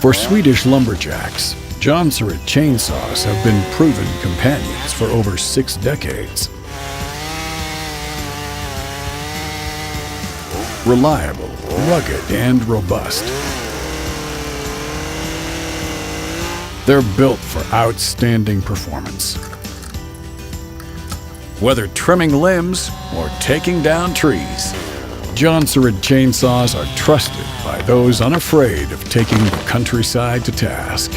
For Swedish lumberjacks, Jonsered chainsaws have been proven companions for over 6 decades. Reliable, rugged, and robust. They're built for outstanding performance. Whether trimming limbs or taking down trees, Jonsered chainsaws are trusted by those unafraid of taking the countryside to task.